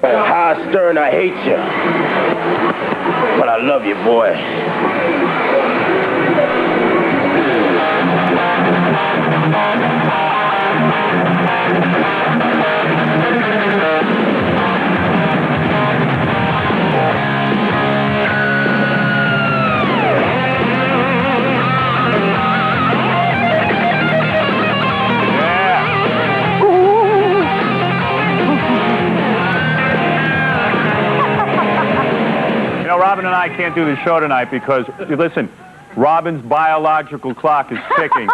Howard Stern, I hate you. But I love you, boy. Robin and I can't do the show tonight because, listen, Robin's biological clock is ticking.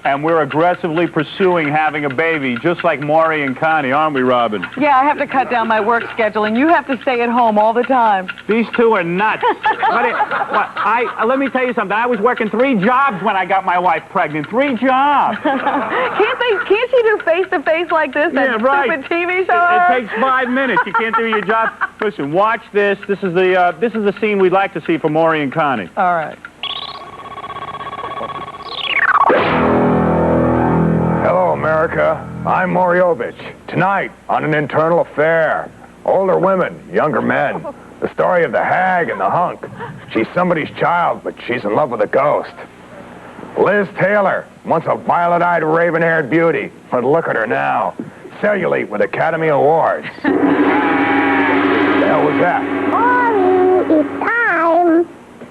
And we're aggressively pursuing having a baby, just like Maury and Connie, aren't we, Robin? Yeah, I have to cut down my work schedule, and you have to stay at home all the time. These two are nuts. Let me tell you something. I was working 3 jobs when I got my wife pregnant. 3 jobs. Can't you do face-to-face like this? Yeah, right. Stupid TV show? It takes 5 minutes. You can't do your job. Listen, watch this. This is the scene we'd like to see for Maury and Connie. All right. Hello, America. I'm Moriovich. Tonight, on An Internal Affair. Older women, younger men. The story of the hag and the hunk. She's somebody's child, but she's in love with a ghost. Liz Taylor, once a violet-eyed, raven-haired beauty. But look at her now. Cellulite with Academy Awards. The hell was that? Maury, it's time.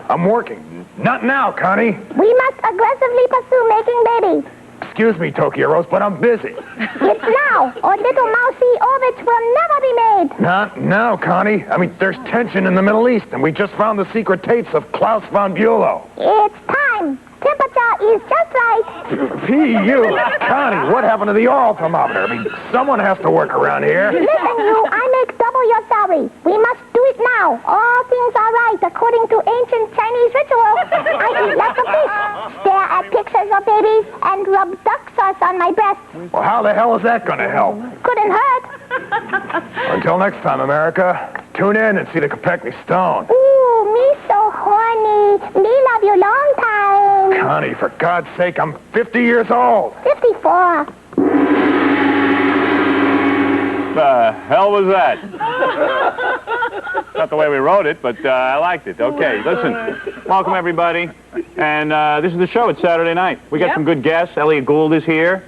I'm working. Not now, Connie. We must aggressively pursue making babies. Excuse me, Tokyo Rose, but I'm busy. It's now, or little mousy Ovich will never be made. Not now, Connie. I mean, there's tension in the Middle East, and we just found the secret tapes of Klaus von Bülow. It's time. Temperature is just right. P.U. Connie, what happened to the oral thermometer? I mean, someone has to work around here. Listen, you, I make double your salary. We must do it now. All things are right according to ancient Chinese ritual. I eat lots of fish, stare at pictures of babies, and rub duck sauce on my breast. Well, how the hell is that going to help? Couldn't hurt. Until next time, America, tune in and see the Kopechne Stone. Ooh, me so horny. Me love you long time. Connie, for God's sake, I'm 50 years old. 54. The hell was that? Not the way we wrote it, but I liked it. Okay, listen. Welcome, everybody. And this is the show. It's Saturday night. We got some good guests. Elliot Gould is here.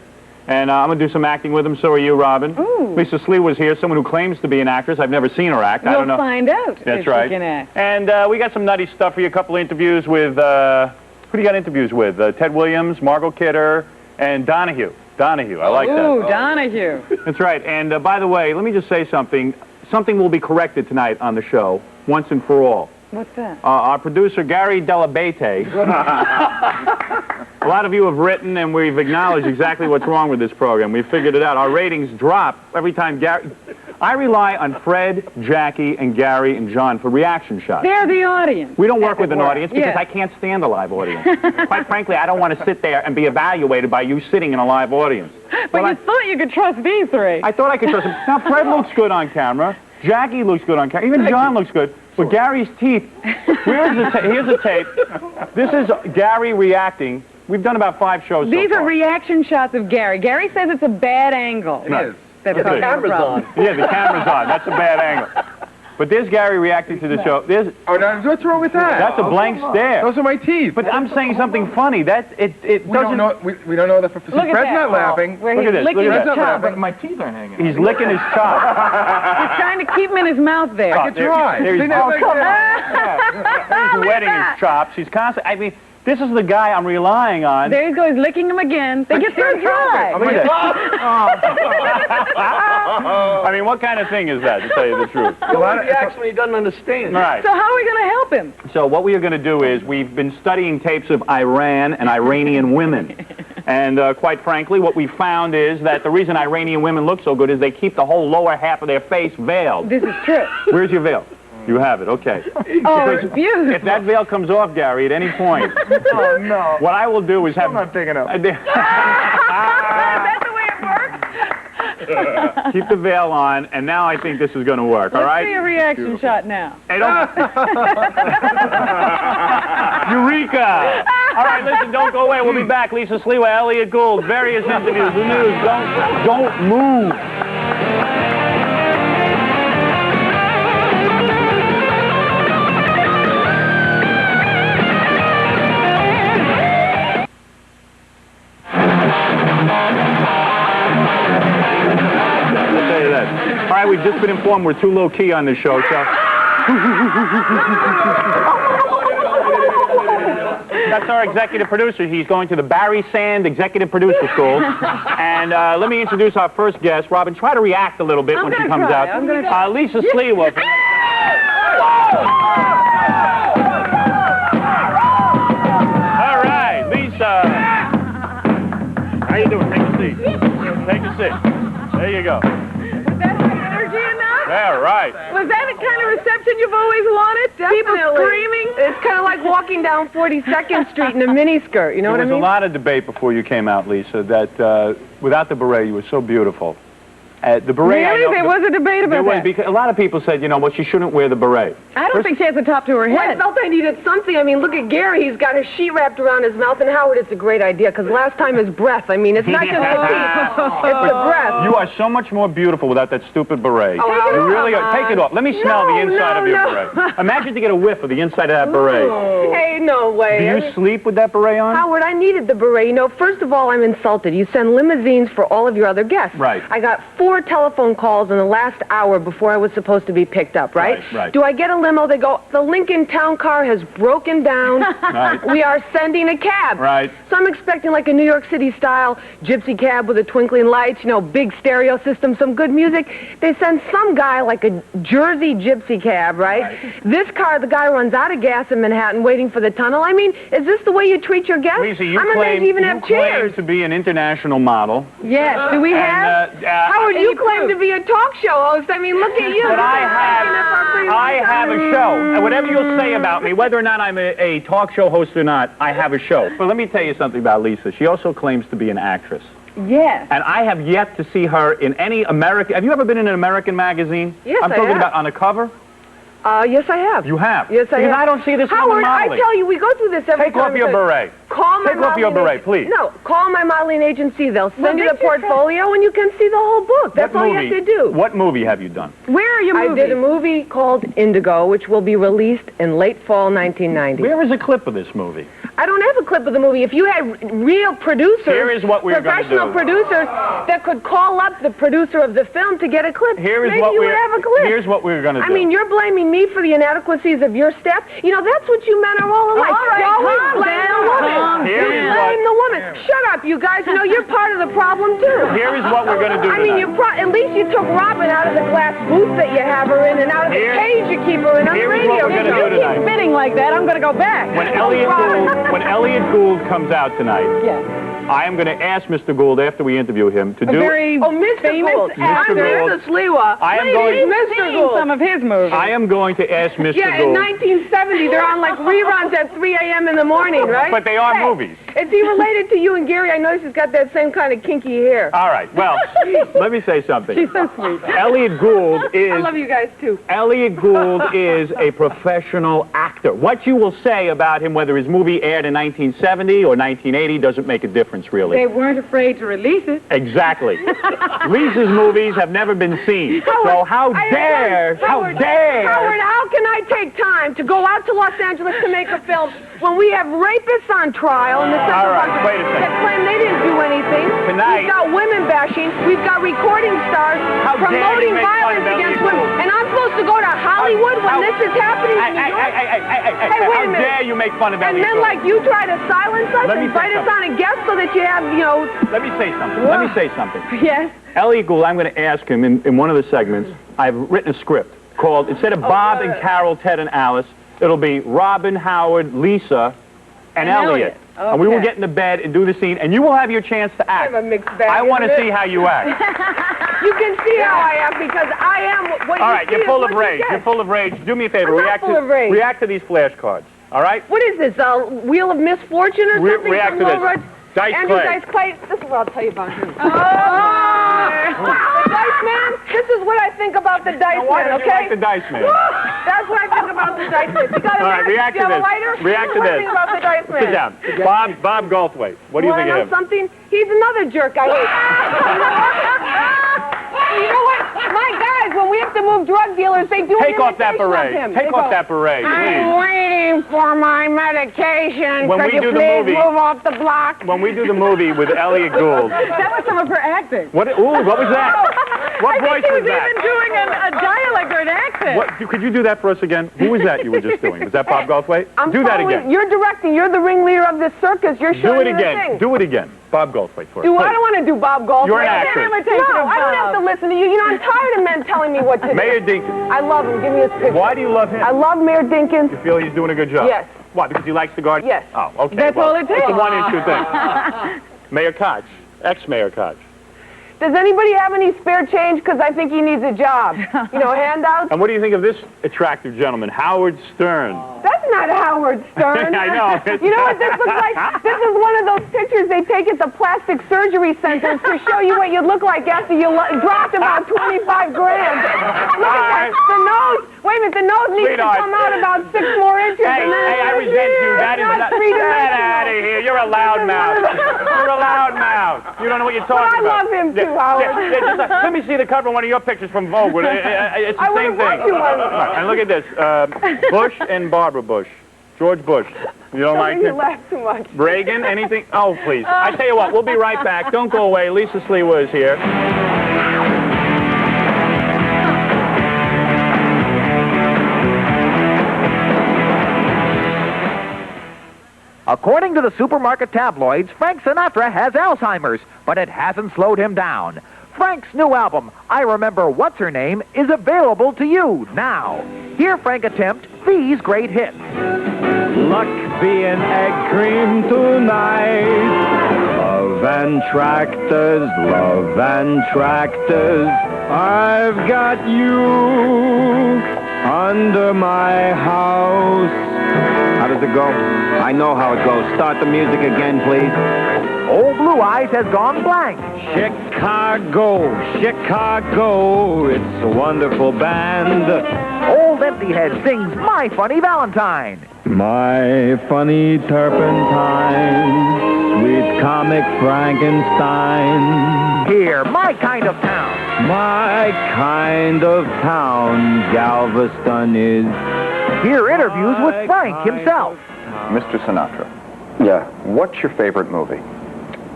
And I'm going to do some acting with him. So are you, Robin. Ooh. Lisa Slee was here, someone who claims to be an actress. I've never seen her act. I don't know. We'll find out. That's if right. She can act. And we got some nutty stuff for you. A couple of interviews with, who do you got interviews with? Ted Williams, Margot Kidder, and Donahue. Donahue, I like that. Ooh, Donahue. That's right. And by the way, let me just say something. Something will be corrected tonight on the show, once and for all. What's that? Our producer, Gary Delabate. A lot of you have written, and we've acknowledged exactly what's wrong with this program. We've figured it out. Our ratings drop every time Gary... I rely on Fred, Jackie, and Gary, and John for reaction shots. They're the audience. We don't work with an audience because I can't stand a live audience. Quite frankly, I don't want to sit there and be evaluated by you sitting in a live audience. But you thought you could trust these 3. I thought I could trust him. Now, Fred looks good on camera. Jackie looks good on camera. Even John looks good. But Gary's teeth... Here's a tape. This is Gary reacting. We've done about 5 shows so far. These are reaction shots of Gary. Gary says it's a bad angle. It is. That's the camera's on. Yeah, the camera's on. That's a bad angle. But there's Gary reacting to the show. Oh, no, what's wrong with that? That's a blank stare. Those are my teeth. But I'm saying something funny. We don't know. We don't know that. Fred's not laughing. Where look at this. licking Look his at chop. But my teeth aren't hanging. He's licking his chop. He's trying to keep him in his mouth there. I could try. He's wetting his chops. He's constantly... I mean... This is the guy I'm relying on. There he goes, licking him again. They get so dry. Look at that. I mean, what kind of thing is that, to tell you the truth? He actually doesn't understand. Right. So how are we going to help him? So what we are going to do is we've been studying tapes of Iran and Iranian women. And quite frankly, what we found is that the reason Iranian women look so good is they keep the whole lower half of their face veiled. This is true. Where's your veil? You have it, okay. Oh, it's beautiful. If that veil comes off, Gary, at any point, Oh, no. what I will do is have... I'm not big enough. Is that the way it works? Keep the veil on, and now I think this is going to work, all right? Let's see a reaction shot now. Hey, don't... Eureka! All right, listen, don't go away. We'll be back. Lisa Sliwa, Elliot Gould, various interviews, the news. Don't move. right, we've just been informed we're too low-key on this show, so... That's our executive producer. He's going to the Barry Sand Executive Producer School. And let me introduce our first guest. Robin, try to react a little bit when she comes out. I'm gonna try. Lisa Sliwa. All right, Lisa. How you doing? Take a seat. Take a seat. There you go. Was that high energy enough? Yeah, right. Was that the kind of reception you've always wanted? People screaming? It's kind of like walking down 42nd Street in a miniskirt, you know what I There was mean? a lot of debate before you came out, Lisa, that without the beret, you were so beautiful. The beret, I Really? know, There was a debate there about was, that? because a lot of people said, you know, well, she shouldn't wear the beret. I don't think she has a top to her Well, I head. felt I needed something. I mean, look at Gary. He's got his sheet wrapped around his mouth. And Howard, it's a great idea, because last time his breath. I mean, it's not just the teeth. It's the breath. You are so much more beautiful without that stupid beret. Oh, you Howard, really come are. Take on. it off. Let me smell the inside of your no. beret. Imagine to get a whiff of the inside of that beret. Hey, no way. Do you sleep with that beret on? Howard, I needed the beret. You know, first of all, I'm insulted. You send limousines for all of your other guests. Right. I got 4 telephone calls in the last hour before I was supposed to be picked up, right? Right. Do I get a limo? They go, the Lincoln Town Car has broken down. Right. We are sending a cab. Right. So I'm expecting like a New York City style gypsy cab with the twinkling lights, you know, big stereo system, some good music. They send some guy like a Jersey gypsy cab, right? This car, the guy runs out of gas in Manhattan waiting for the tunnel. I mean, is this the way you treat your guests? Lisa, you I'm amazed claim, you even you have claim chairs. to be an international model. Yes. Do we have? Howard, you claim to be a talk show host. I mean, look at you. But I have a show. And whatever you'll say about me, whether or not I'm a talk show host or not, I have a show. But let me tell you something about Lisa. She also claims to be an actress. Yes. And I have yet to see her in any American... Have you ever been in an American magazine? Yes, I'm I talking have. about on the cover? Yes, I have. You have? Yes, I because have. I don't see this Howard, woman I modeling. tell you, we go through this every Take time. off your beret. Call my Take off your modeling beret, please. No, call my modeling agency. They'll send you the get your portfolio, and you can see the whole book. That's What all movie? you have to do. What movie have you done? Where are your I movies? did a movie called Indigo, which will be released in late fall 1990. Where is a clip of this movie? I don't have a clip of the movie. If you had real producers, Here is what we're gonna professional do. producers that could call up the producer of the film to get a clip, Here is maybe what you would we're have a clip. Here's what we're going to do. I mean, you're blaming me for the inadequacies of your staff. You know, that's what you men are all alike. All right, You always calm blame down, the woman. calm You Here is blame the woman. Shut up, you guys. You know, you're part of the problem, too. Here is what we're going to do I mean, tonight. at least you took Robin out of the glass booth that you have her in and out of the Here- cage you keep her in on the here is radio. what we're gonna show. do tonight. Spinning like that, I'm going to go back. When Elliot Gould comes out tonight, Yes. I am going to ask Mr. Gould after we interview him to A do... very Oh, Mr. famous Gould. actor. Gould. Mr. Sliwa. I am We've going... Mr. seen Gould. some of his movies. I am going to ask Mr. Yeah, in Gould... 1970, they're on like reruns at 3 a.m. in the morning, right? But they are Hey, movies. Is he related to you and Gary? I noticed he's got that same kind of kinky hair. All right, well, let me say something. She's so sweet. Elliot Gould is... I love you guys, too. Elliot Gould is a professional actor. What you will say about him, whether his movie aired in 1970 or 1980, doesn't make a difference, really. They weren't afraid to release it. Exactly. Lisa's movies have never been seen. So how dare, Howard, how can I take time to go out to Los Angeles to make a film when we have rapists on trial in the Central All right, Park wait a second. that claim they didn't do anything? Tonight- We've got women bashing. We've got recording stars How dare promoting you make fun violence of Elliot against women. Gould? And I'm supposed to go to Hollywood when How- this is happening in New York? Hey, wait a how minute. dare you make fun of And Elliot then, Gould? like, you try to silence us, Let me invite say us on a guest so that you have, you know... Let me say something. Let me say something. Yes? Elliot Gould, I'm going to ask him in one of the segments, I've written a script called, instead of Bob and Carol, Ted and Alice, it'll be Robin, Howard, Lisa, and Elliot. And we will Okay. get into bed and do the scene, and you will have your chance to act. I'm a mixed bag. I want to isn't see it? how you act. You can see how I am because I am what All you right, see you're is full what of you rage. get. You're full of rage. Do me a favor. I'm not full of rage. React to these flashcards. All right? What is this, a Wheel of Misfortune or something? React to From this. Low Road? Dice Andrew Clay. Dice Clay. This is what I'll tell you about him. Dice Man, this is what I think about the Dice Why Man, don't you okay? like the Dice Man? That's what I think about the Dice Man. You got a All right, match? react Do you to have a this. lighter? React to What do this. you think about the Dice Man? Sit down. Bob Goldthwait. What do you Wanna think know of him? something? He's another jerk I hate. You know what? My guys, when we have to move drug dealers, they do an Take off that imitation of beret. him. Take They off go, that beret, I'm please. waiting looking for my medication. When Could we you do the please movie- move off the block? When we do the movie with Elliot Gould. That was some of her acting. What was that? What voice She was was that? even doing a dialect or an accent. What, could you do that for us again? Who was that you were just doing? Was that Bob Goldthwait? Do that again. You're directing. You're the ringleader of this circus. You're Do showing it me the again. thing. Do it again. Bob Goldthwait for us. I don't want to do Bob Goldthwait. You're an I actor. can't imitate No, I don't have to listen to you. You know, I'm tired of men telling me what to do. Mayor Dinkins. I love him. Give me his picture. Why do you love him? I love Mayor Dinkins. You feel he's doing a good job? Yes. Why? Because he likes the garden? Yes. Oh, okay. That's all it takes. It's a one-issue thing. Mayor Koch. Ex-Mayor Koch. Does anybody have any spare change? Because I think he needs a job. You know, handouts? And what do you think of this attractive gentleman, Howard Stern? That's not Howard Stern. I know. You know what this looks like? This is one of those pictures they take at the plastic surgery centers to show you what you look like after you dropped about 25 grand. Look at that. The nose. Wait a minute. The nose needs to come out about 6 more inches. Hey, and then I resent you. That is not... Get out of here. You're a loudmouth. You're a loudmouth. You don't know what you're talking I about. love him too, Howard. Let me see the cover of one of your pictures from Vogue. It's the same thing. Right, and look at this. Bush and Barbara Bush. George Bush. You don't like You him? laugh too much. Reagan? Anything? Oh, please. I tell you what, we'll be right back. Don't go away. Lisa Sliwa is here. According to the supermarket tabloids, Frank Sinatra has Alzheimer's, but it hasn't slowed him down. Frank's new album, I Remember What's Her Name, is available to you now. Hear Frank attempt these great hits. Luck be an egg cream tonight. Love and tractors, love and tractors. I've got you under my house. How does it go? I know how it goes. Start the music again, please. Old Blue Eyes has gone blank. Chicago, Chicago, it's a wonderful band. Old Empty Head sings My Funny Valentine. My funny turpentine, sweet comic Frankenstein. Here, My Kind of Town. My kind of town, Galveston is. Hear interviews with Frank himself. Mr. Sinatra, Yeah. what's your favorite movie?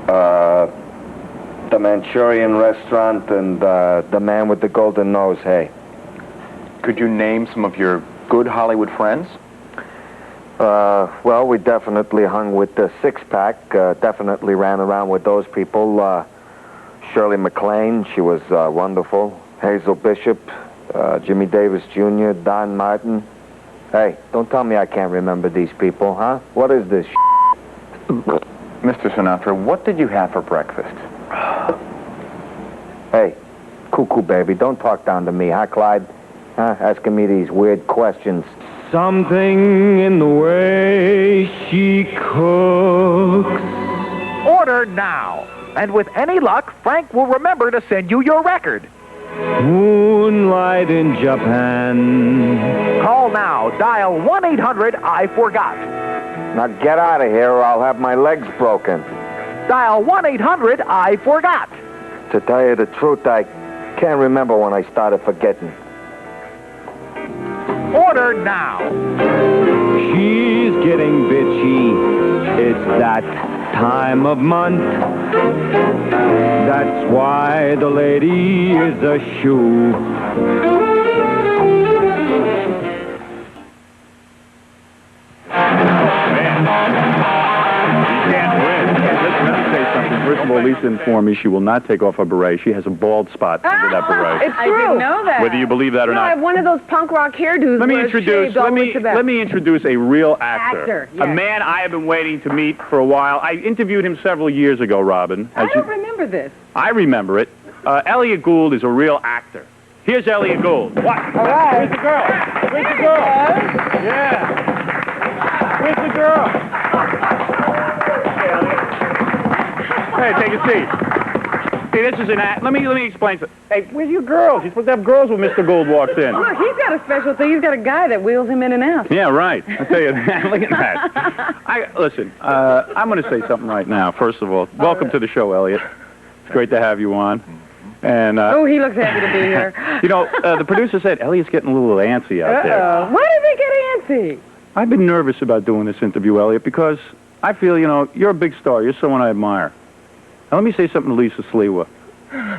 The Manchurian Restaurant and The Man with the Golden Nose, hey. Could you name some of your good Hollywood friends? Well, we definitely hung with the Six-Pack, definitely ran around with those people. Shirley MacLaine, she was wonderful. Hazel Bishop, Jimmy Davis Jr., Don Martin. Hey, don't tell me I can't remember these people, huh? What is this Mr. Sinatra, what did you have for breakfast? Hey, cuckoo baby, don't talk down to me, huh, Clyde? Huh? Asking me these weird questions. Something in the way she cooks. Order now. And with any luck, Frank will remember to send you your record. Moonlight in Japan. Call now. Dial 1-800-I-FORGOT. Now get out of here or I'll have my legs broken. Dial 1-800-I-FORGOT. To tell you the truth, I can't remember when I started forgetting. Order now. She's getting bitchy. It's that time of month. That's why the lady is a shoe. First of all, Lisa informed me she will not take off her beret. She has a bald spot under that beret. It's true. I didn't know that. Whether you believe that or No, I not. have one of those punk rock hairdos. Let me where it's introduce. shaved all the way to the back. Let me introduce a real actor. Actor, A yes. man I have been waiting to meet for a while. I interviewed him several years ago, Robin. I don't remember this. I remember it. Elliot Gould is a real actor. Here's Elliot Gould. What? All right. Where's the girl? Where's the girl? Yeah. Where's the girl? Hey, take a seat. See, this is an act. Let me explain something. Hey, where's your girls? You're supposed to have girls when Mr. Gould walks in. Look, he's got a special thing. He's got a guy that wheels him in and out. Yeah, right. I tell you that. Look at that. Listen, I'm going to say something right now. First of all, welcome to the show, Elliot. It's great to have you on. And Oh, he looks happy to be here. you know, the producer said Elliot's getting a little antsy out there. Uh-oh. Why did they get antsy? I've been nervous about doing this interview, Elliot, because I feel, you're a big star. You're someone I admire. Now, let me say something to Lisa Sliwa.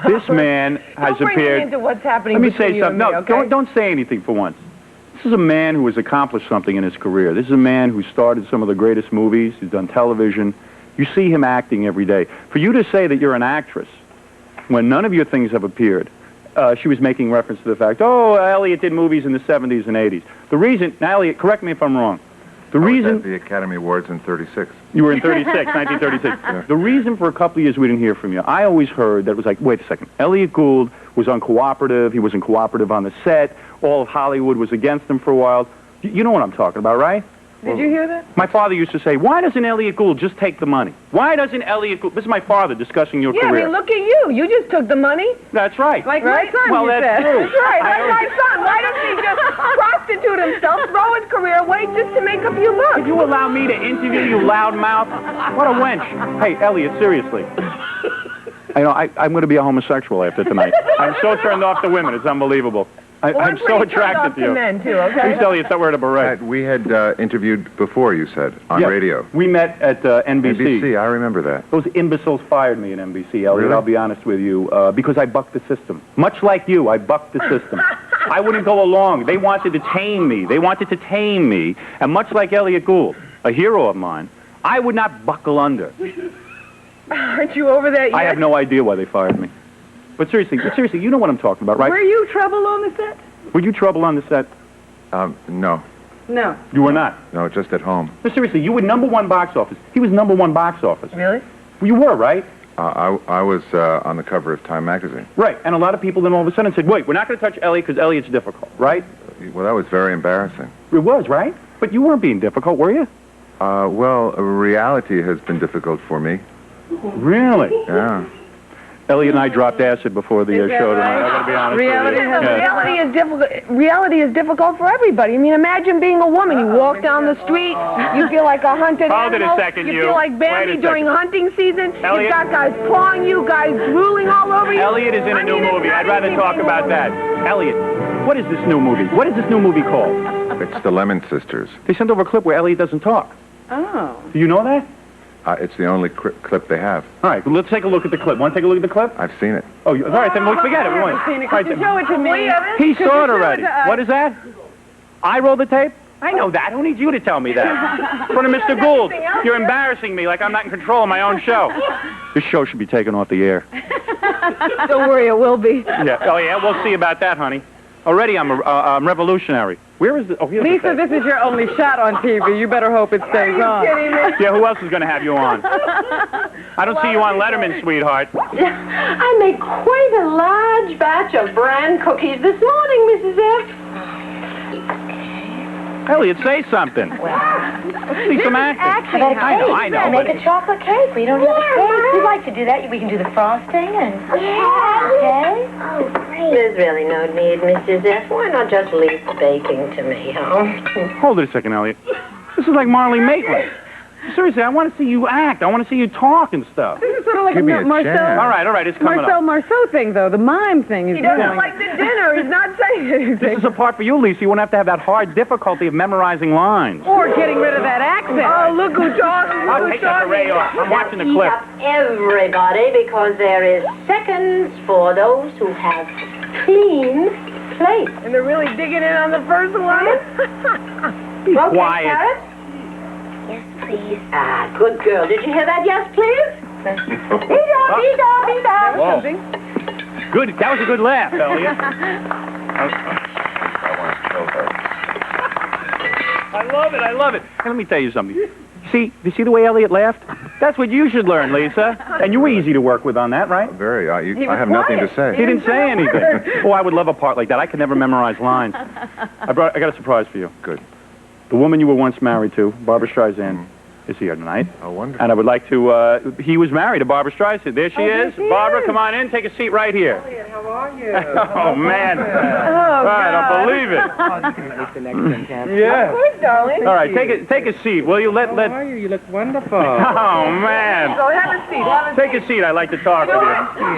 This man has Don't appeared... bring me into what's happening Let me between say you something. and me, No, okay? don't say anything for once. This is a man who has accomplished something in his career. This is a man who started some of the greatest movies. He's done television. You see him acting every day. For you to say that you're an actress when none of your things have appeared, she was making reference to the fact, Elliot did movies in the 70s and 80s. The reason, now, Elliot, correct me if I'm wrong. The reason... I was at the Academy Awards in 36. You were in 1936. Yeah. The reason for a couple of years we didn't hear from you, I always heard that it was like, wait a second, Elliot Gould was uncooperative, he wasn't cooperative on the set, all of Hollywood was against him for a while. You know what I'm talking about, right? Did you hear that? My father used to say, why doesn't Elliot Gould just take the money? Why doesn't Elliot Gould... This is my father discussing your Yeah, career. I mean, look at you. You just took the money. That's right. Like my son, well, you that's said. true. That's right, like my son. Why doesn't he just prostitute himself, throw his career away just to make a few bucks? Could you allow me to interview you, loudmouth? What a wench. Hey, Elliot, seriously. I'm going to be a homosexual after tonight. I'm so turned off to women. It's unbelievable. I'm so attracted to you. Men too, okay? Please tell you stop wearing a beret. We had interviewed before, you said, on radio. We met at NBC. NBC, I remember that. Those imbeciles fired me at NBC, Elliot, Really? I'll be honest with you, because I bucked the system. Much like you, I bucked the system. I wouldn't go along. They wanted to tame me. They wanted to tame me. And much like Elliot Gould, a hero of mine, I would not buckle under. Aren't you over that yet? I have no idea why they fired me. But seriously, you know what I'm talking about, right? Were you trouble on the set? Were you trouble on the set? No. No. You were not. No, just at home. But seriously, you were #1 box office. He was #1 box office. Really? You were, right? I was on the cover of Time magazine. Right, and a lot of people then all of a sudden said, wait, we're not going to touch Elliot because Elliot's difficult, right? Well, that was very embarrassing. It was, right? But you weren't being difficult, were you? Well, reality has been difficult for me. Really? Yeah. Elliot and I dropped acid before the show tonight. I gotta be honest with you. Reality is difficult for everybody. I mean, imagine being a woman. You walk down the street, you feel like a hunted Hold it a animal. second, you feel like Bambi during hunting season. Elliot. You've got guys pawing you, guys drooling all over you. Elliot is in a new movie. I'd rather talk about that. Elliot, what is this new movie? What is this new movie called? It's the Lemon Sisters. They sent over a clip where Elliot doesn't talk. Oh. Do you know that? It's the only clip they have. All right, let's take a look at the clip. Want to take a look at the clip? I've seen it. Oh, all right, then we'll forget it. We won't. Could you show it to me? He saw it already. What is that? I rolled the tape? I know that. Who needs you to tell me that? In front of Mr. Gould. You're embarrassing me like I'm not in control of my own show. This show should be taken off the air. Don't worry, it will be. Yeah. Oh, yeah, we'll see about that, honey. Already I'm revolutionary. Where is the... Oh, here's the Lisa, tape. this is your only shot on TV. You better hope it stays on. Kidding me? Yeah, who else is going to have you on? I don't see you on Letterman, sweetheart. I made quite a large batch of bran cookies this morning, Mrs. F. Elliot, say something. Let's see some acting. I know. I made the chocolate cake. We don't have a cake. We like to do that. We can do the frosting and... Okay? Oh, great. There's really no need, Mrs. F. Why not just leave the baking to me, huh? Hold it a second, Elliot. This is like Marley Maitland. Seriously, I want to see you act. I want to see you talk and stuff. This is sort of like Give me a Marcel. chance. All right, it's coming Marcel up. Marceau thing, though. The mime thing is He doesn't doing. like the dinner. He's not saying anything. This is a part for you, Lisa. You won't have to have that hard difficulty of memorizing lines. Or getting rid of that accent. Oh, look who talks. I'll take that beret off. I'm watching the Eat clip. up everybody, because there is seconds for those who have clean plates. And they're really digging in on the first one. Be Okay, quiet. Carrot? Yes, please. Ah, good girl. Did you hear that? Yes, please? Be-da. Whoa. Good. That was a good laugh, Elliot. I love it. And let me tell you something. You see the way Elliot laughed? That's what you should learn, Lisa. And you were easy to work with on that, right? Very. I have nothing to say. He didn't say anything. Oh, I would love a part like that. I could never memorize lines. I got a surprise for you. Good. The woman you were once married to, Barbara Streisand, is here tonight. Oh, wonderful. And I would like to, he was married to Barbara Streisand. There she is. Barbara, come on in. Take a seat right here. How are you? Oh, man. Oh, I don't believe it. Oh, you can at least the next one, Kathy. Yeah. Good, darling. All right, take a seat. Will you let... How are you? You look wonderful. Oh, man. So have a seat. Take a seat. I'd like to talk with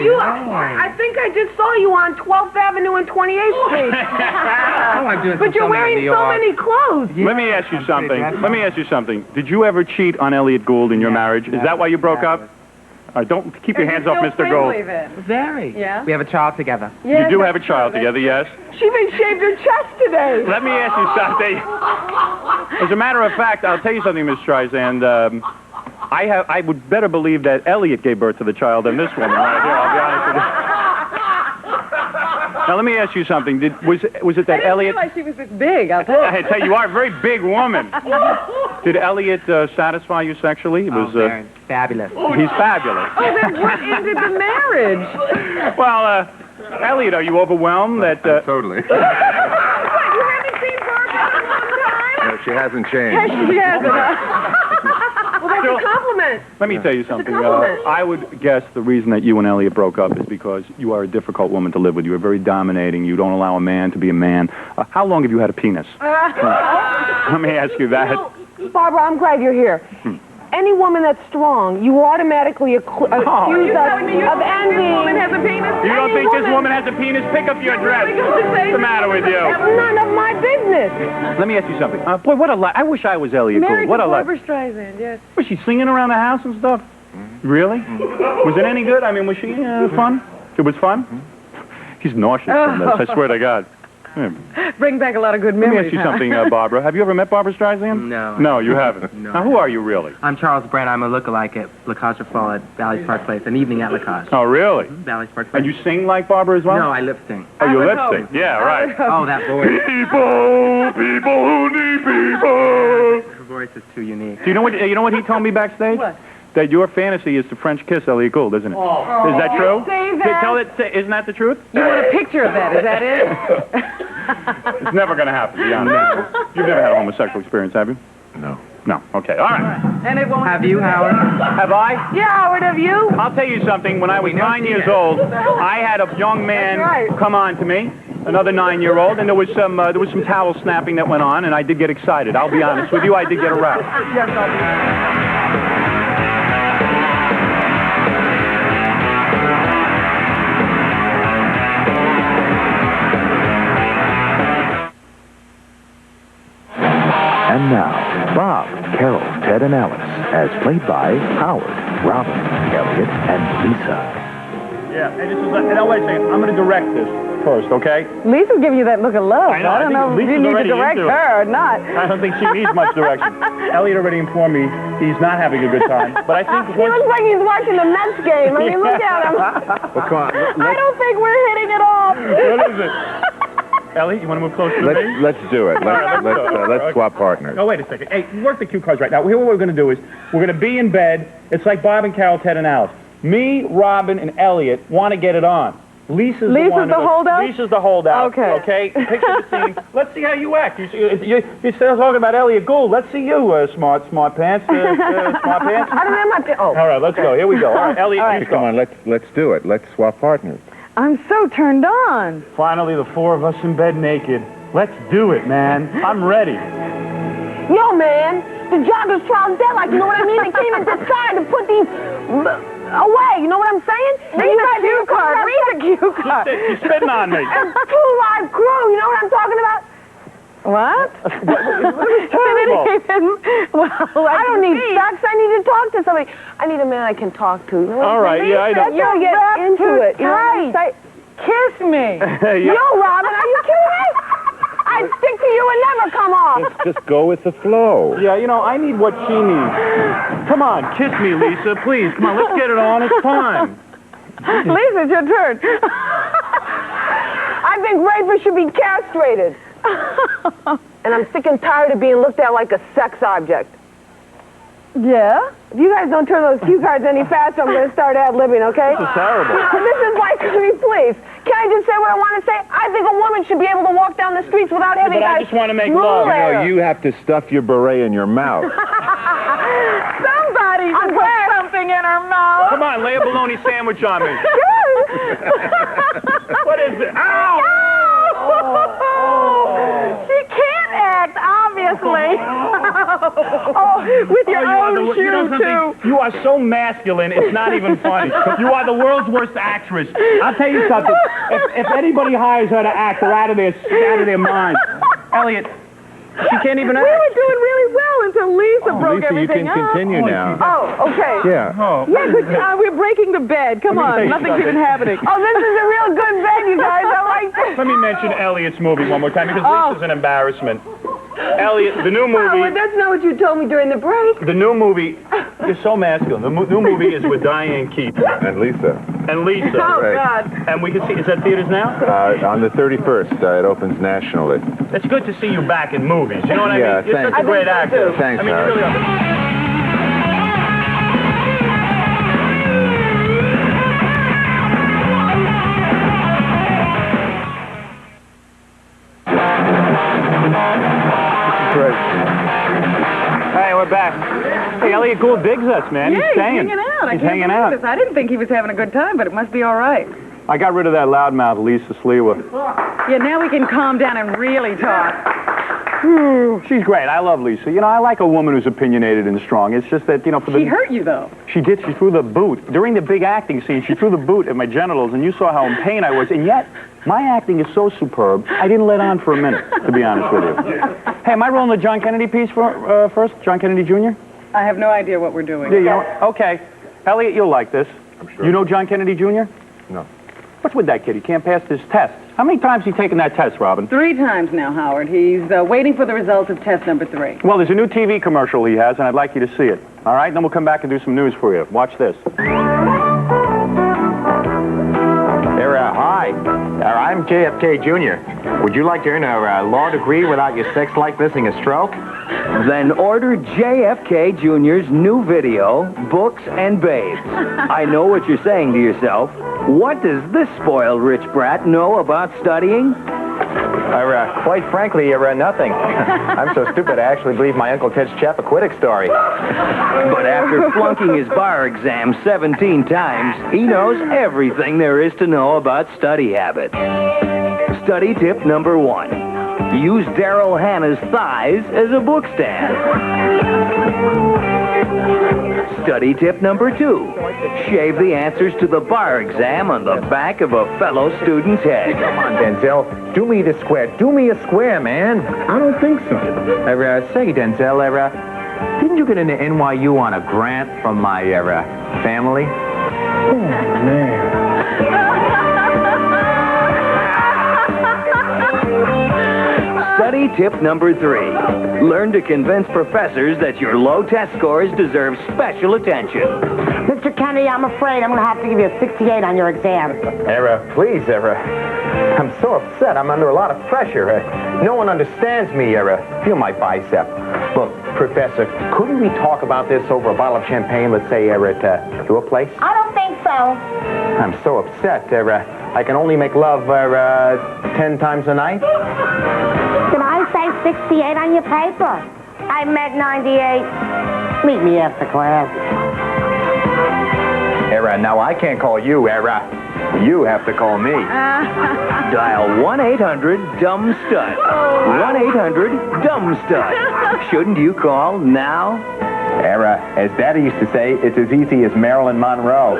you. I think I just saw you on 12th Avenue and 28th Street. Oh, I'm doing But you're wearing so many clothes. Let me ask you something. Let me ask you something. Did you ever cheat on Elliot Gould in your marriage? Is that why you broke up? All right, don't keep your hands off Mr. Gould. Very. Yeah? We have a child together. You do have a child together, yes? She even shaved her chest today. Let me ask you something. As a matter of fact, I'll tell you something, Miss Streisand. I would better believe that Elliot gave birth to the child than this woman right here. I'll be honest with you. Now, let me ask you something. Was it that Elliot... I didn't realize she was this big. I'll tell you. I tell you, you are a very big woman. Did Elliot satisfy you sexually? It was fabulous. He's fabulous. Oh, then what ended the marriage? Well, Elliot, are you overwhelmed that... Totally. What, you haven't seen Barbara in a long time? No, she hasn't changed. Yes, well, that's a compliment. Let me tell you something. compliment. I would guess the reason that you and Elliot broke up is because you are a difficult woman to live with. You are very dominating. You don't allow a man to be a man. How long have you had a penis? Let me ask you that. Barbara, I'm glad you're here. Any woman that's strong, you automatically accuse us of envy. This woman has a penis? You don't think this woman has a penis? Pick up your dress. What's the matter with you? That's none of my business. Let me ask you something. Boy, what a life. I wish I was Elliot Gould. What a life. Barbara Streisand, yes. Was she singing around the house and stuff? Really? Was it any good? I mean, was she fun? It was fun? He's nauseous from this, I swear to God. Bring back a lot of good Let me memories. ask you something, Barbara. Have you ever met Barbara Streisand? No. No, you haven't. No. Now, who are you really? I'm Charles Brand. I'm a lookalike at La Cage Fall at Bally's Park Place, an evening at La Cage. Oh, really? Bally's Park Place. And you sing like Barbara as well? No, I lip sync. Oh, you lip sync? Yeah, right. Oh, that voice. People who need people. Her voice is too unique. Do you know what he told me backstage? What? That your fantasy is to French kiss Elliot Gould, isn't it? Oh. Is that true? Say that. Isn't that the truth? You want a picture of that, is that it? It's never going to happen, be honest. You've never had a homosexual experience, have you? No. No. Okay. All right. And it won't Have you, Howard? Have I? Yeah, Howard, have you? I'll tell you something. When I was 9 years old, I had a young man That's right. come on to me, another 9-year-old, and there was some towel snapping that went on, and I did get excited. I'll be honest with you, I did get aroused. Yes, I'll be. And now, Bob, Carol, Ted, and Alice, as played by Howard, Robin, Elliot, and Lisa. Yeah, and this is. Now wait a second. I'm going to direct this first, okay? Lisa's giving you that look of love. I know, I don't think know if you Lisa's need to already direct into it. her or not. I don't think she needs much direction. Elliot already informed me he's not having a good time, but I think He looks like he's watching the Mets game. I mean, look at him. Well, come on. I don't think we're hitting it off. What is it? Elliot, you want to move closer to me? Let's do it. Let's swap partners. Oh, wait a second. Hey, work the cue cards right now. Here, what we're going to do is we're going to be in bed. It's like Bob and Carol, Ted, and Alice. Me, Robin, and Elliot want to get it on. Lisa's the one. the holdout? Lisa's the holdout. Okay. Okay. Picture the scene. Let's see how you act. You're still talking about Elliot Gould. Let's see you, smart pants. Smart pants. I don't have my... Oh. All right, let's go. Here we go. All right, Elliot, you Come go. on, let's do it. Let's swap partners. I'm so turned on. Finally, the four of us in bed naked. Let's do it, man. I'm ready. Yo, man, the job is trial deadline. You know what I mean? They came and decided to put these away. You know what I'm saying? Read the cue card. Read the cue card. You're spitting on me. And 2 live crew. You know what I'm talking about? What? Well, I don't need sex. I need to talk to somebody. I need a man I can talk to. You know what All right, yeah, I know. You'll get into it. You know what I'm saying? Kiss me. Yeah. Yo, Robin, are you kidding me? I'd stick to you and never come off. Just go with the flow. Yeah, you know, I need what she needs. Come on, kiss me, Lisa, please. Come on, let's get it on. It's time. Lisa, it's your turn. I think rapers should be castrated. And I'm sick and tired of being looked at like a sex object. Yeah? If you guys don't turn those cue cards any faster, I'm going to start ad-libbing, okay? This is terrible. This is like, please. Can I just say what I want to say? I think a woman should be able to walk down the streets without having But I guys just want to make drool love. at her. You have to stuff your beret in your mouth. Somebody should put something in her mouth. Come on, lay a bologna sandwich on me. What is it? Ow! She can't act, obviously. With your own shoe, you know something? You are so masculine, it's not even funny. You are the world's worst actress. I'll tell you something. if anybody hires her to act, they're out of their mind. Elliot, she can't even act. We were doing really well until Lisa broke Lisa, everything you can up. continue now. Oh, okay. Yeah. Yeah, good job. We're breaking the bed. Come Let me tell on. you Nothing's something. even happening. Oh, this is a real good bed, you guys. I like this. Let me mention Elliot's movie one more time because Lisa's an embarrassment. Elliot, the new Oh, movie. well, that's not what you told me during the break. The new movie. You're so masculine. The new movie is with Diane Keaton And Lisa. and Lisa. Oh, Right. God. And we can see. Is that theaters now? On the 31st, it opens nationally. It's good to see you back in movies. You know what I Yeah, mean? You're thanks. such a great I think so, actor. too. Thanks, I mean, you Howard. really are. Great. Hey, we're back. Hey, Elliot Gould digs us, man. Yeah, he's staying. hanging out. He's hanging out. I didn't think he was having a good time, but it must be all right. I got rid of that loudmouth, Lisa Sliwa. Yeah, now we can calm down and really talk. She's great. I love Lisa. You know, I like a woman who's opinionated and strong. It's just that, you know, for the... She hurt you, though. She did. She threw the boot. During the big acting scene, she threw the boot at my genitals, and you saw how in pain I was. And yet, my acting is so superb, I didn't let on for a minute, to be honest with you. Hey, am I rolling the John Kennedy piece first? John Kennedy Jr.? I have no idea what we're doing. Yeah, you know, okay. Elliot, you'll like this. I'm sure. You know John Kennedy Jr.? No. What's with that kid? He can't pass this test. How many times has he taken that test, Robin? 3 times now, Howard. He's waiting for the results of test number 3. Well, there's a new TV commercial he has, and I'd like you to see it. All right? Then we'll come back and do some news for you. Watch this. Hi. I'm JFK Jr. Would you like to earn a law degree without your sex life missing a stroke? Then order JFK Jr.'s new video, Books and Babes. I know what you're saying to yourself. What does this spoiled rich brat know about studying? Quite frankly, nothing. I'm so stupid I actually believe my Uncle Ted's Chappaquiddick story. But after flunking his bar exam 17 times, he knows everything there is to know about study habits. Study tip number 1. Use Daryl Hannah's thighs as a book stand. Study tip number 2. Shave the answers to the bar exam on the back of a fellow student's head. Come on, Denzel. Do me the square. Do me a square, man. I don't think so. Say, Denzel, didn't you get into NYU on a grant from my, family? Oh, man. Study tip number 3. Learn to convince professors that your low test scores deserve special attention. Mr. Kennedy, I'm afraid I'm going to have to give you a 68 on your exam. Please, I'm so upset. I'm under a lot of pressure. No one understands me, Feel my bicep. Look, Professor, couldn't we talk about this over a bottle of champagne, let's say, at your place? I don't think so. I'm so upset. I can only make love, 10 times a night. Did I say 68 on your paper? I meant 98. Meet me after class. Now I can't call you, You have to call me. Dial 1-800-DUMB-STUD. 1-800-DUMB-STUD. Shouldn't you call now? As Daddy used to say, it's as easy as Marilyn Monroe.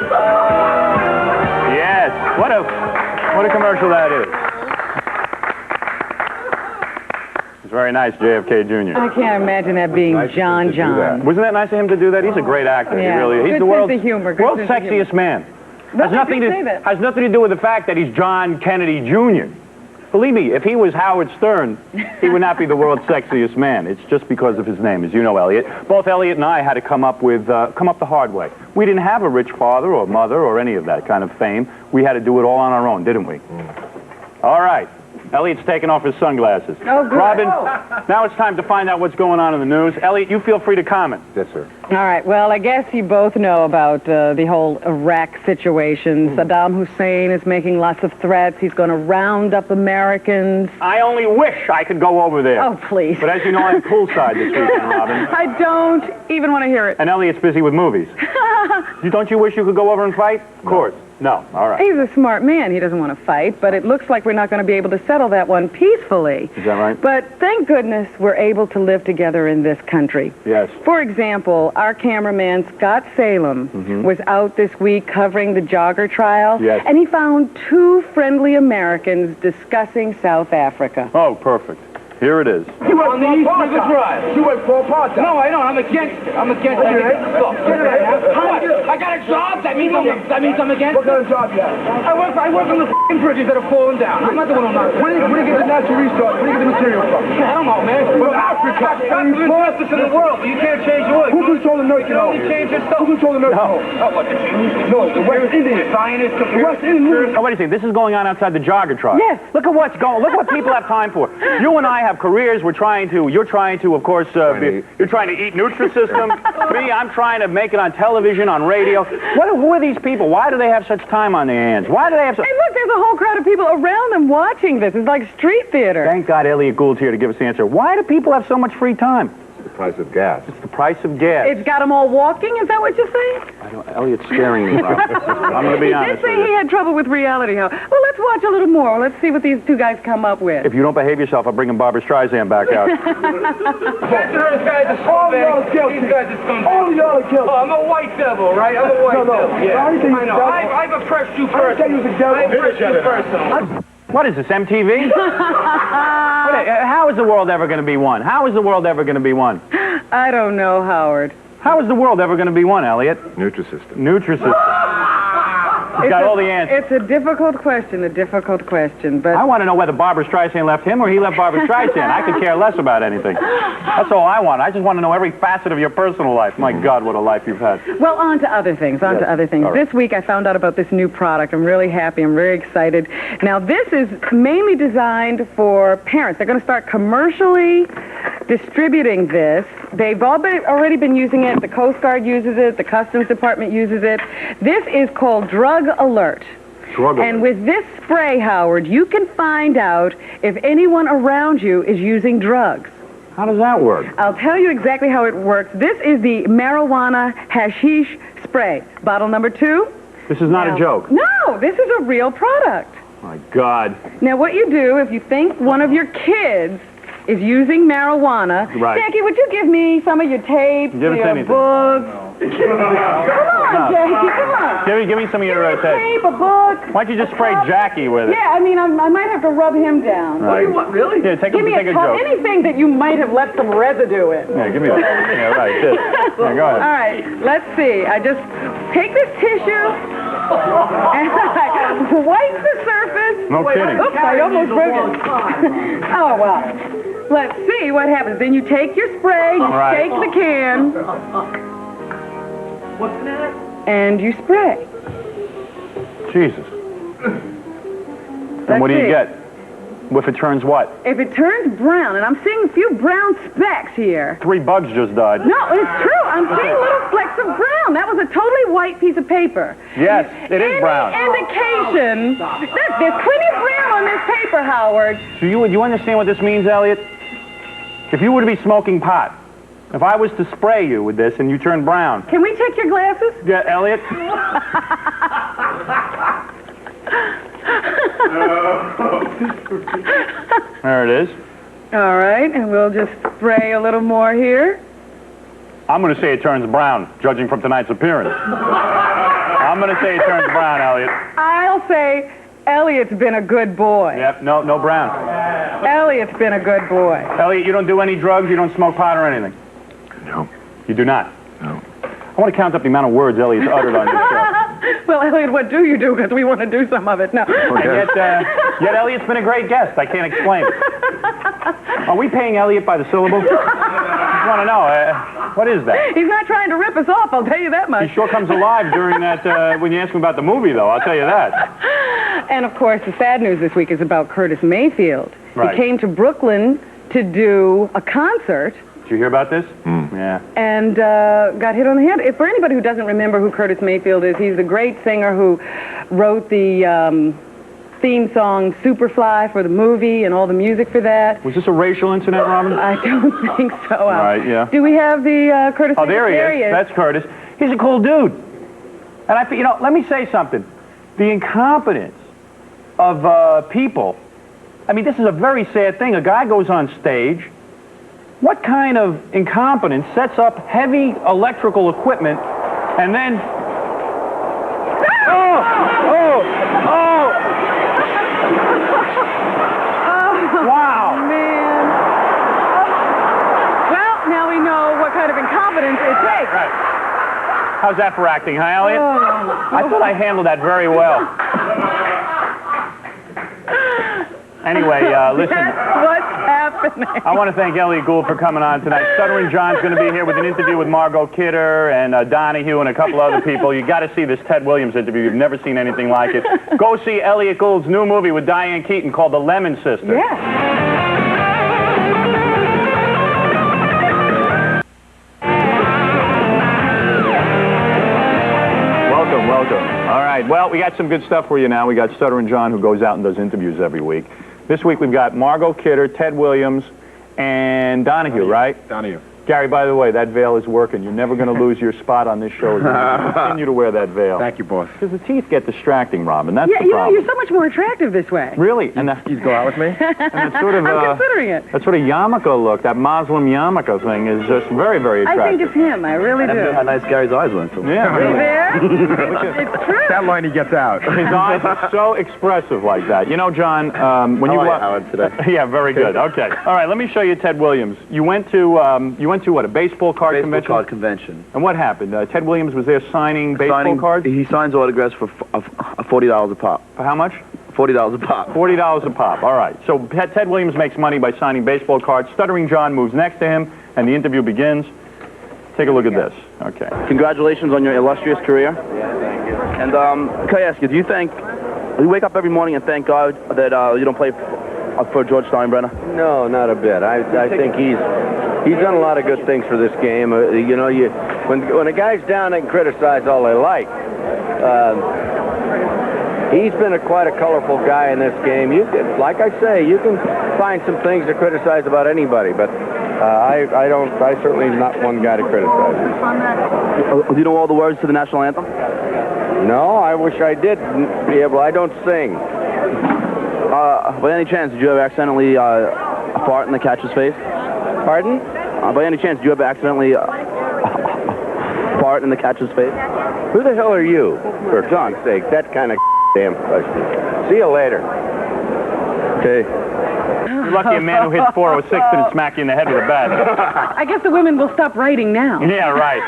Yes. What a commercial that is. It's very nice, JFK Jr. I can't imagine that being John. Wasn't that nice of him to do that? He's a great actor. Yeah. He really is. He's Good the world's, sense of humor. Good world's sense of humor. sexiest man. No, I didn't say that. Has nothing to do with the fact that he's John Kennedy Jr. Believe me, if he was Howard Stern, he would not be the world's sexiest man. It's just because of his name, as you know, Elliot. Both Elliot and I had to come up the hard way. We didn't have a rich father or mother or any of that kind of fame. We had to do it all on our own, didn't we? All right. Elliot's taking off his sunglasses. Oh, good. Robin, now it's time to find out what's going on in the news. Elliot, you feel free to comment. Yes, sir. All right. Well, I guess you both know about the whole Iraq situation. Saddam Hussein is making lots of threats. He's going to round up Americans. I only wish I could go over there. Oh, please. But as you know, I'm poolside this weekend, Robin. I don't even want to hear it. And Elliot's busy with movies. Don't you wish you could go over and fight? Of course. No, all right. He's a smart man. He doesn't want to fight, but it looks like we're not going to be able to settle that one peacefully. Is that right? But thank goodness we're able to live together in this country. Yes. For example, our cameraman, Scott Salem, was out this week covering the jogger trial, Yes. and he found two friendly Americans discussing South Africa. Oh, perfect. Here it is. You on the East River Drive. You work for apartheid. No, I don't. I'm against it. I'm against it. Look, I got a job. That means I'm against it. What kind of job you have? I work on the f***ing bridges that are falling down. I'm not the one who knocks. Where do you get the natural resources? Where do you get the material from? I don't know, man. From Africa. That's the fastest in the world, but you can't change yours. Who controls the nursing home? You only change yourself. Who controls the nursing home? Oh, what, the West Indians. Zionists. The West Indians. Oh, wait a second. This is going on outside the jogger trial. Yes. Look at what's going. Look what people have time for. You and I have careers. You're trying to, of course, you're trying to eat Nutrisystem. Me, I'm trying to make it on television, on radio. Who are these people? Why do they have such time on their hands? Why do they have so... Hey, look, there's a whole crowd of people around them watching this. It's like street theater. Thank God Elliot Gould's here to give us the answer. Why do people have so much free time? The price of gas. It's the price of gas. It's got them all walking? Is that what you're saying? Elliot's scaring me. I'm going to be honest He did say he had trouble with reality. Well, let's watch a little more. Let's see what these two guys come up with. If you don't behave yourself, I'll bring in Barbara Streisand back out. All y'all are guilty. All y'all are guilty. Oh, I'm a white devil, right? I'm a white devil. Yeah. I know. I've oppressed you first. I oppressed you first. What is this, MTV? How is the world ever going to be one? How is the world ever going to be one? I don't know, Howard. How is the world ever going to be one, Elliot? Nutrisystem. Nutrisystem. He's got all the answers. It's a difficult question, but... I want to know whether Barbara Streisand left him or he left Barbara Streisand. I could care less about anything. That's all I want. I just want to know every facet of your personal life. My God, what a life you've had. Well, on to other things, All right. This week I found out about this new product. I'm really happy. I'm very excited. Now, this is mainly designed for parents. They're going to start commercially distributing this. They've already been using it. The Coast Guard uses it. The Customs Department uses it. This is called Drug Alert. And with this spray, Howard, you can find out if anyone around you is using drugs. How does that work? I'll tell you exactly how it works. This is the marijuana hashish spray. Bottle number 2. This is not a joke. No, this is a real product. My God. Now, what you do, if you think one of your kids is using marijuana, Right. Jackie, would you give me some of your tapes, Give us your anything. books? Come on, Jackie, come on. Give me some of your Give me a tape. tape, a book. Why don't you just spray Jackie with it? Yeah, I mean, I might have to rub him down. Right. What do you want, really? Yeah, take Give me a a joke. anything that you might have left some residue in. Yeah, give me that. Yeah, right. This. Yeah, go ahead. All right, let's see. I just take this tissue and I wipe the surface. No kidding. Oops, I almost broke it. Oh, well. Let's see what happens. Then you take your spray, you Right. shake the can. What's that? And you spray. Jesus. Let's And what do you see. get? If it turns what? If it turns brown, and I'm seeing a few brown specks here. 3 bugs just died. No, it's true. I'm seeing little flecks of brown. That was a totally white piece of paper. Yes, it is brown. Indication. Look, there's plenty of brown on this paper, Howard. So you understand what this means, Elliot? If you were to be smoking pot, if I was to spray you with this and you turn brown. Can we check your glasses? Yeah, Elliot? There it is. All right, and we'll just spray a little more here. I'm going to say it turns brown, judging from tonight's appearance. I'm going to say it turns brown, Elliot. I'll say Elliot's been a good boy. Yep, no brown. Elliot's been a good boy. Elliot, you don't do any drugs? You don't smoke pot or anything? No. You do not? No. I want to count up the amount of words Elliot's uttered on this show. Well, Elliot, what do you do? Because we want to do some of it. No. And yet Elliot's been a great guest. I can't explain it. Are we paying Elliot by the syllable? I just want to know, what is that? He's not trying to rip us off, I'll tell you that much. He sure comes alive during that, when you ask him about the movie, though, I'll tell you that. And, of course, the sad news this week is about Curtis Mayfield. Right. He came to Brooklyn to do a concert. Did you hear about this? Yeah. And got hit on the head. For anybody who doesn't remember who Curtis Mayfield is, he's the great singer who wrote the theme song Superfly for the movie and all the music for that. Was this a racial incident, Robin? I don't think so. Right, yeah. Do we have the Curtis Oh, Mayfield? there he is. That's Curtis. He's a cool dude. And let me say something. the incompetence of people. I mean, this is a very sad thing. A guy goes on stage. What kind of incompetence sets up heavy electrical equipment and then... Wow. Man. Well, now we know what kind of incompetence it takes. Right. How's that for acting, huh, Elliot? I thought I handled that very well. Anyway, listen. That's what's happening. I want to thank Elliot Gould for coming on tonight. Stuttering John's going to be here with an interview with Margot Kidder and Donahue and a couple other people. You got to see this Ted Williams interview. You've never seen anything like it. Go see Elliot Gould's new movie with Diane Keaton called The Lemon Sisters. Yeah. Welcome. All right. Well, we got some good stuff for you now. We got Stuttering John, who goes out and does interviews every week. This week we've got Margot Kidder, Ted Williams, and Donahue, right? Donahue. Gary, by the way, that veil is working. You're never going to lose your spot on this show. You continue to wear that veil. Thank you, boss. Because the teeth get distracting, Robin. That's Yeah, the problem. you're so much more attractive this way. Really? And You go out with me? that sort of, I'm considering it. that sort of yarmulke look, that Muslim yarmulke thing is just very, very I attractive. think it's him. I really do. How nice Gary's eyes went to. Yeah, See really. there? It's true. That line he gets out. His eyes are so expressive like that. You know, John, when you like Howard today. Yeah, very good. Okay. All right, let me show you Ted Williams. You went to what, a baseball card convention? Card convention. And what happened? Ted Williams was there signing baseball cards? He signs autographs for $40 a pop. For how much? $40 a pop. $40 a pop. All right. So Ted Williams makes money by signing baseball cards. Stuttering John moves next to him, and the interview begins. Take a look at this. Okay. Congratulations on your illustrious career. Yeah, thank you. And can I ask you, do you wake up every morning and thank God that you don't play for George Steinbrenner? No, not a bit. I think he's done a lot of good things for this game. When a guy's down, they can criticize all they like. He's been quite a colorful guy in this game. Like I say, you can find some things to criticize about anybody, but I certainly am not one guy to criticize. Do you know all the words to the national anthem? No, I wish I did be able. I don't sing. By any chance, did you ever accidentally fart in the catcher's face? Pardon? By any chance, did you ever accidentally fart in the catcher's face? Who the hell are you? For John's sake, that kind of damn question. See you later. Okay. You're lucky a man who hits 406 didn't smack you in the head with a bat. I guess the women will stop writing now. Yeah, right.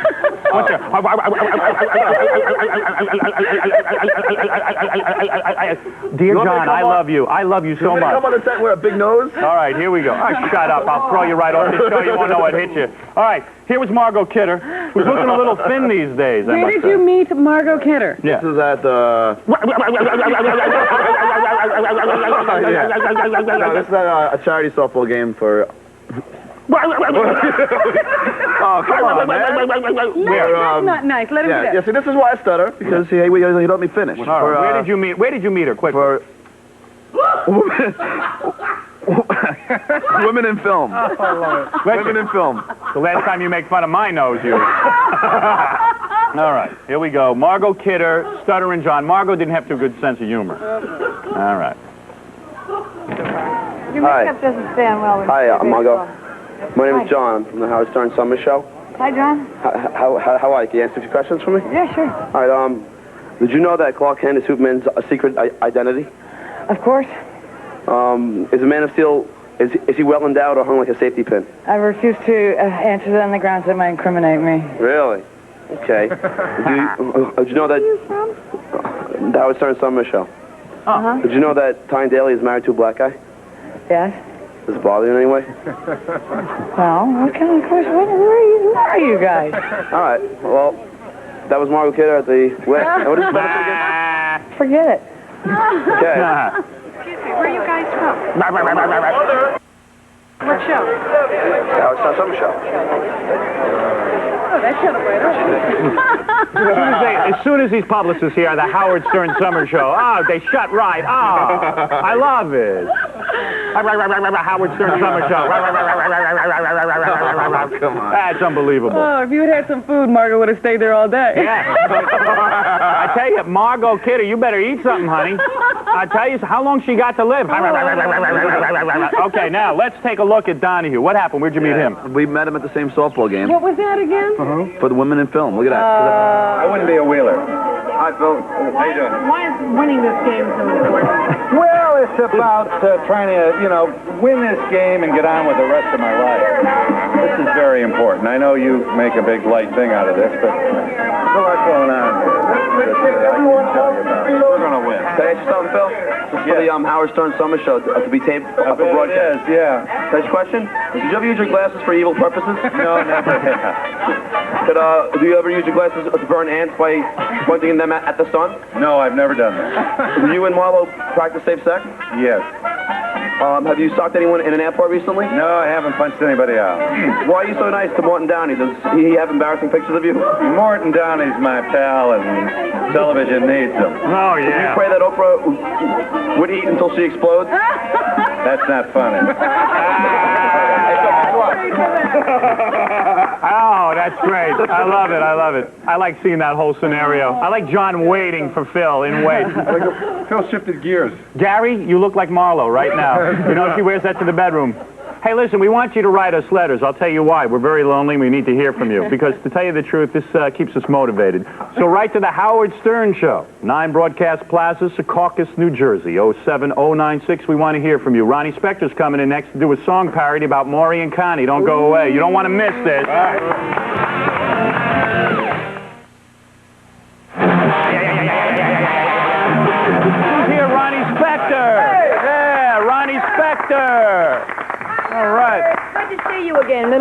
Dear John, I love you. I love you so much. Come on the set with a big nose? All right, here we go. Shut up. I'll throw you right off the show. You won't know what hit you. All right, here was Margot Kidder, who's looking a little thin these days. Where did you meet Margot Kidder? Yeah. This is at the... No, this is at a charity softball game for... Oh, come on, man. That's not nice. Let him do that. Yeah, see, this is why I stutter, because he let me finish. All right. Where did you meet her? Quick. For... Women in film. Women in film. The last time you make fun of my nose, you. All right, here we go. Margot Kidder, Stuttering John. Margot didn't have too good sense of humor. All right. Your makeup doesn't stand well. Hi, Margot. My name is John. I'm from the Howard Stern Summer Show. Hi, John. How are you? Can you answer a few questions for me? Yeah, sure. All right, did you know that Clark Kent is Superman's secret identity? Of course. Is a Man of Steel, is he well endowed or hung like a safety pin? I refuse to answer that on the grounds that might incriminate me. Really? Okay. Did you know that... Where are you from? The Howard Stern Summer Show. Uh-huh. Did you know that Tyne Daly is married to a black guy? Yes. Does it bother you in any way? Well, what kind of question? Where are you guys? All right. Well, that was Margot Kidder at the... What is it again? Forget it. Okay. Excuse me, where are you guys from? What show? The Howard Stern Summer Show. Oh, that show's right As soon as these publicists here, the Howard Stern Summer Show. Oh, they shut right. Oh, I love it. Howard Stern Summer Show. Come on. That's unbelievable. Oh, if you had some food, Margot would have stayed there all day. Yeah. I tell you, Margot Kidder, you better eat something, honey. I tell you, how long she got to live? Okay, now let's take a look at Donahue. What happened? Where'd you meet him? We met him at the same softball game What was that again? for the women in film. Look at that. I wouldn't be a wheeler. Hi, Phil. How you doing? Why is winning this game so important? Well, it's about trying to, win this game and get on with the rest of my life. This is very important. I know you make a big light thing out of this, but there's a lot going on here. We're going to win. Can I ask you something, Phil? This is for the Howard Stern Summer Show to be taped for broadcast. It is, yeah. Can I ask you a question? Did you ever use your glasses for evil purposes? No, never. Do you ever use your glasses to burn ants by pointing them at the sun? No, I've never done that. Do you and Marlo practice safe sex? Yes. Have you socked anyone in an airport recently? No, I haven't punched anybody out. Why are you so nice to Morton Downey? Does he have embarrassing pictures of you? Morton Downey's my pal, and television needs him. Oh, Do you pray that Oprah would eat until she explodes? That's not funny. Oh, that's great. I love it. I love it. I like seeing that whole scenario. I like John waiting for Phil in wait. Phil shifted gears. Gary, you look like Marlo right now. You know, she wears that to the bedroom. Hey, listen, we want you to write us letters. I'll tell you why. We're very lonely. We need to hear from you. Because to tell you the truth, this keeps us motivated. So write to the Howard Stern Show, 9 Broadcast Plaza, Secaucus, New Jersey, 07096. We want to hear from you. Ronnie Spector's coming in next to do a song parody about Maury and Connie. Don't go away. You don't want to miss this. Who's here? Ronnie Spector. Yeah, Ronnie Spector. All right. Good to see you again. Oh,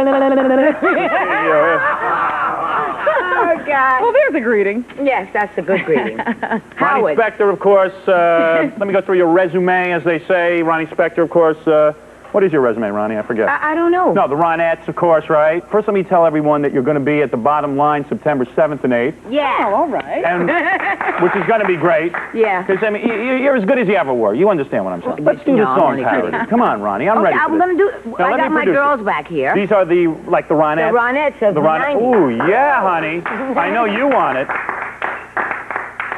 God. Well, there's a greeting. Yes, that's a good greeting. Ronnie Howard. Spector, of course. Let me go through your resume, as they say. Ronnie Spector, of course. What is your resume, Ronnie? I forget. I don't know. No, the Ronettes, of course, right? First, let me tell everyone that you're going to be at the Bottom Line September 7th and 8th. Yeah. Oh, all right. And, which is going to be great. Yeah. Because, I mean, you're as good as you ever were. You understand what I'm saying. Let's do the No, I'm song only parody. kidding. Come on, Ronnie. I'm ready for I'm this. going to do... Now, I let got me my produce girls it. back here. These are the Ronettes? The Ronettes of The Ronettes. 90s. Ooh, yeah, honey. I know you want it.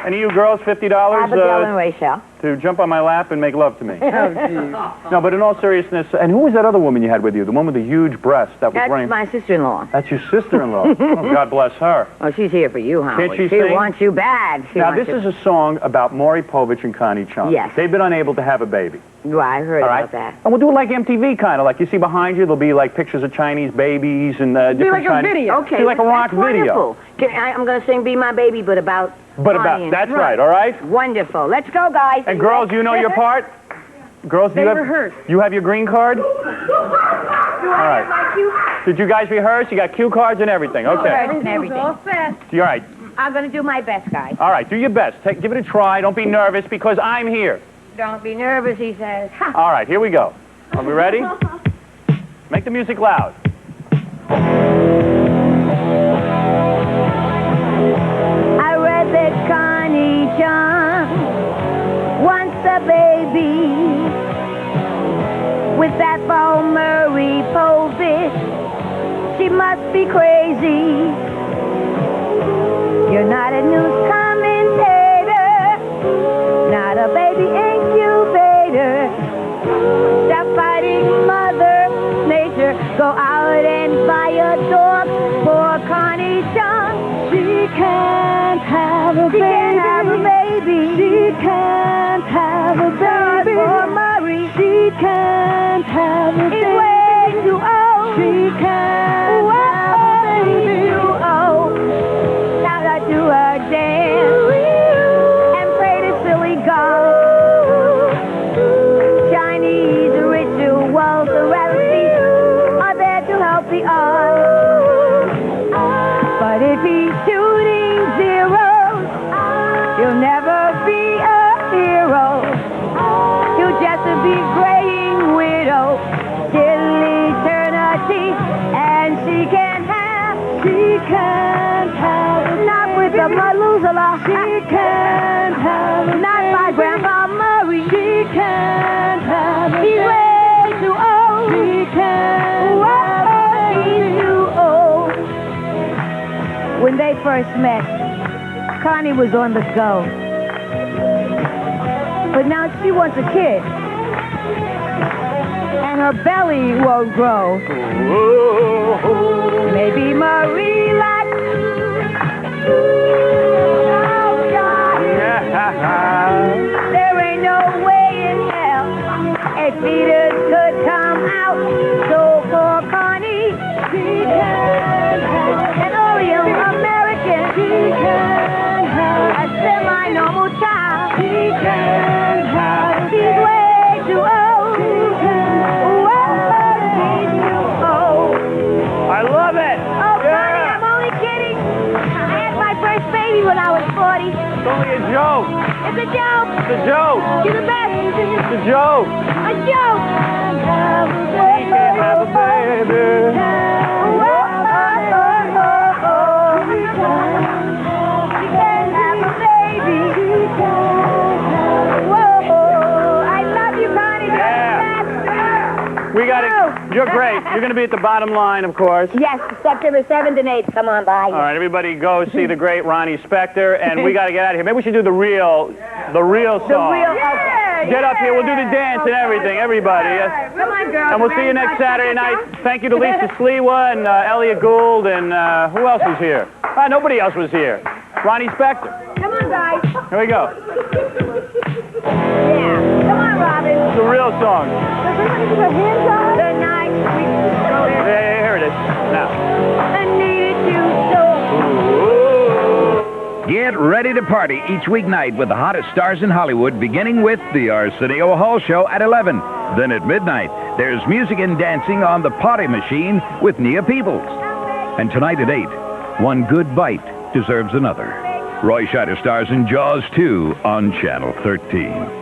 Any of you girls, $50 Abigail and Rachel. to jump on my lap and make love to me? Oh, geez. No, but in all seriousness, and who was that other woman you had with you? The one with the huge breasts that was That's running? my sister-in-law. That's your sister-in-law. Oh, God bless her. Oh, she's here for you, Howard. Can't she She sing? wants you bad. Now, this is a song about Maury Povich and Connie Chung. Yes. They've been unable to have a baby. Well, I heard All right? about that. And we'll do it like MTV, kind of. Like you see behind you, there'll be like pictures of Chinese babies and different like a Chinese... video. Okay. Be like a rock that's video. wonderful. I'm going to sing Be My Baby, but about... Connie and That's Chung. right, all right? Wonderful. Let's go, guys. And girls, you know your part? Girls, They rehearsed. You have your green card? All right. Did you guys rehearse? You got cue cards and everything. Okay. And everything. All right. I'm going to do my best, guys. All right. Do your best. Give it a try. Don't be nervous because I'm here. Don't be nervous, he says. All right. Here we go. Are we ready? Make the music loud. I read that Connie Chung wants a baby with that Paul Murray Povich. She must be crazy. You're not a news commentator, not a baby incubator. Stop fighting Mother Nature. Go out and buy a dog for Connie Chung. She can't have a baby. She can't have a baby. She can't have a baby. For Murray. She can't have a baby. It's way too old. She can't have a baby. Too old. Now I do her dance and pray to silly God. Chinese rituals, the rarities are there to help the art. But if he's shooting zeros, he'll never be a hero. He'll just be graying widow till eternity. And she can't have, not with the Maluzala. She can't have, not my Grandpa Murray. She can't have, he's they first met, Connie was on the go. But now she wants a kid. And her belly won't grow. Maybe Marie likes... Oh, God. There ain't no way in hell a fetus could come out. So for Connie, she can have an Oreo American. She can have a semi-normal child. She can have. She's way too old. She can. She's too old. I love it. Oh, Connie, I'm only kidding. I had my first baby when I was 40. It's only a joke. It's a joke. It's a joke. You're the best. It's a joke. A joke. She can't have a baby. We got it. You're great. You're going to be at the bottom line, of course. Yes, September 7th and 8th. Come on by. All right, everybody go see the great Ronnie Spector, and we got to get out of here. Maybe we should do the real song. The real, Get up here. We'll do the dance and everything, everybody. Come on, girls. And we'll see you next Saturday night. Thank you to Lisa Sliwa and Elliot Gould, and who else was here? Nobody else was here. Ronnie Spector. Come on, guys. Here we go. Yeah. Come on, Robin. It's a real song. The hands on. The night we go there. Yeah, here it is. Now. I needed you so. Get ready to party each weeknight with the hottest stars in Hollywood, beginning with the Arsenio Hall Show at 11. Then at midnight, there's music and dancing on the Party Machine with Nia Peebles. And tonight at 8, one good bite deserves another. Roy Scheider stars in Jaws 2 on Channel 13.